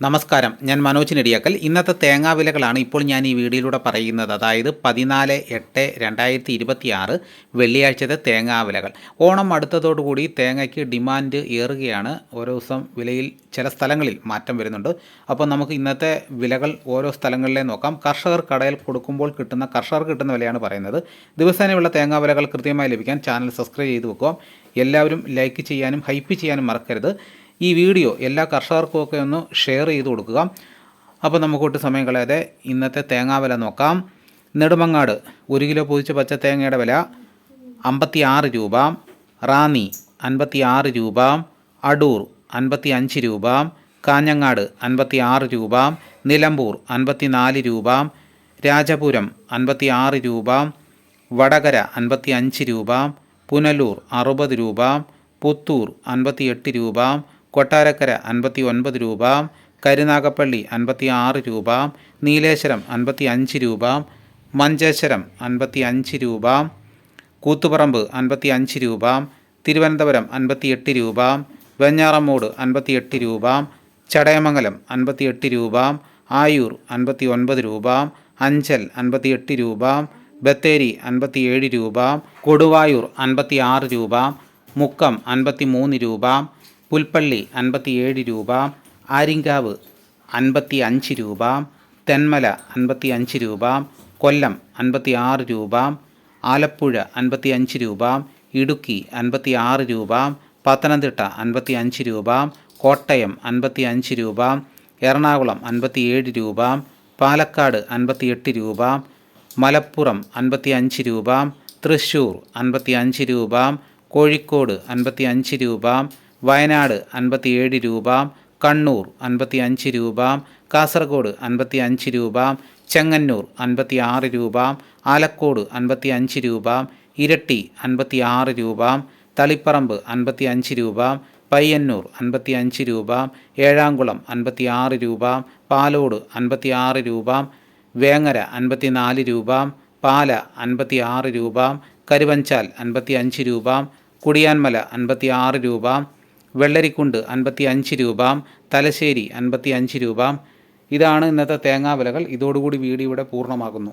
നമസ്കാരം, ഞാൻ മനോജ് നെടിയാക്കൽ. ഇന്നത്തെ തേങ്ങാ വിലകളാണ് ഇപ്പോൾ ഞാൻ ഈ വീഡിയോയിലൂടെ പറയുന്നത്. അതായത് 14/8/2026 വെള്ളിയാഴ്ചത്തെ തേങ്ങാ വിലകൾ. ഓണം അടുത്തതോടുകൂടി തേങ്ങയ്ക്ക് ഡിമാൻഡ് ഏറുകയാണ്. ഓരോ ദിവസം വിലയിൽ ചില സ്ഥലങ്ങളിൽ മാറ്റം വരുന്നുണ്ട്. അപ്പോൾ നമുക്ക് ഇന്നത്തെ വിലകൾ ഓരോ സ്ഥലങ്ങളിലെ നോക്കാം. കർഷകർ കടയിൽ കൊടുക്കുമ്പോൾ കർഷകർക്ക് കിട്ടുന്ന വിലയാണ് പറയുന്നത്. ദിവസേനയുള്ള തേങ്ങാ വിലകൾ കൃത്യമായി ലഭിക്കാൻ ചാനൽ സബ്സ്ക്രൈബ് ചെയ്ത് വെക്കുക. എല്ലാവരും ലൈക്ക് ചെയ്യാനും ഹൈപ്പ് ചെയ്യാനും മറക്കരുത്. ഈ വീഡിയോ എല്ലാ കർഷകർക്കുമൊക്കെ ഒന്ന് ഷെയർ ചെയ്ത് കൊടുക്കുക. അപ്പോൾ നമുക്കൊട്ട് സമയം കളയാതെ ഇന്നത്തെ തേങ്ങാ വില നോക്കാം. നെടുമങ്ങാട് 1 കിലോ പൊതിച്ച പച്ച തേങ്ങയുടെ വില 56 രൂപ, റാന്നി 56 രൂപ, അടൂർ 55 രൂപ, കാഞ്ഞങ്ങാട് 56 രൂപ, നിലമ്പൂർ 54 രൂപ, രാജപുരം 56 രൂപ, വടകര 55 രൂപ, പുനലൂർ 60 രൂപ, പുത്തൂർ 58 രൂപ, കൊട്ടാരക്കര 59 രൂപ, കരുനാഗപ്പള്ളി 56 രൂപ, നീലേശ്വരം 55 രൂപ, മഞ്ചേശ്വരം 55 രൂപ, കൂത്തുപറമ്പ് 55 രൂപ, തിരുവനന്തപുരം 58 രൂപ, വെഞ്ഞാറമ്മൂട് 58 രൂപ, ചടയമംഗലം 58 രൂപ, ആയൂർ 59 രൂപ, അഞ്ചൽ 58 രൂപ, ബത്തേരി 57 രൂപ, കൊടുവായൂർ 56 രൂപ, മുക്കം 53 രൂപ, പുൽപ്പള്ളി 57 രൂപ, ആര്യങ്കാവ് 55 രൂപ, തെന്മല 55 രൂപ, കൊല്ലം 56 രൂപ, ആലപ്പുഴ 55 രൂപ, ഇടുക്കി 56 രൂപ, പത്തനംതിട്ട 55 രൂപ, കോട്ടയം 55 രൂപ, എറണാകുളം 57 രൂപ, പാലക്കാട് 58 രൂപ, മലപ്പുറം 55 രൂപ, തൃശ്ശൂർ 55 രൂപ, കോഴിക്കോട് 55 രൂപ, വയനാട് 57 രൂപ, കണ്ണൂർ 55 രൂപ, കാസർഗോഡ് 55 രൂപ, ചെങ്ങന്നൂർ 56 രൂപ, ആലക്കോട് 55 രൂപ, ഇരട്ടി 56 രൂപ, തളിപ്പറമ്പ് 55 രൂപ, പയ്യന്നൂർ 55 രൂപ, ഏഴാംകുളം 56 രൂപ, പാലോട് 56 രൂപ, വേങ്ങര 54 രൂപ, പാല 56 രൂപ, കരുവഞ്ചാൽ 55 രൂപ, കുടിയാൻമല 56 രൂപ, വെള്ളരിക്കുണ്ട് 55 രൂപ, തലശ്ശേരി 55 രൂപ. ഇതാണ് ഇന്നത്തെ തേങ്ങാ വിലകൾ. ഇതോടുകൂടി വീഡിയോ ഇവിടെ പൂർണ്ണമാകുന്നു.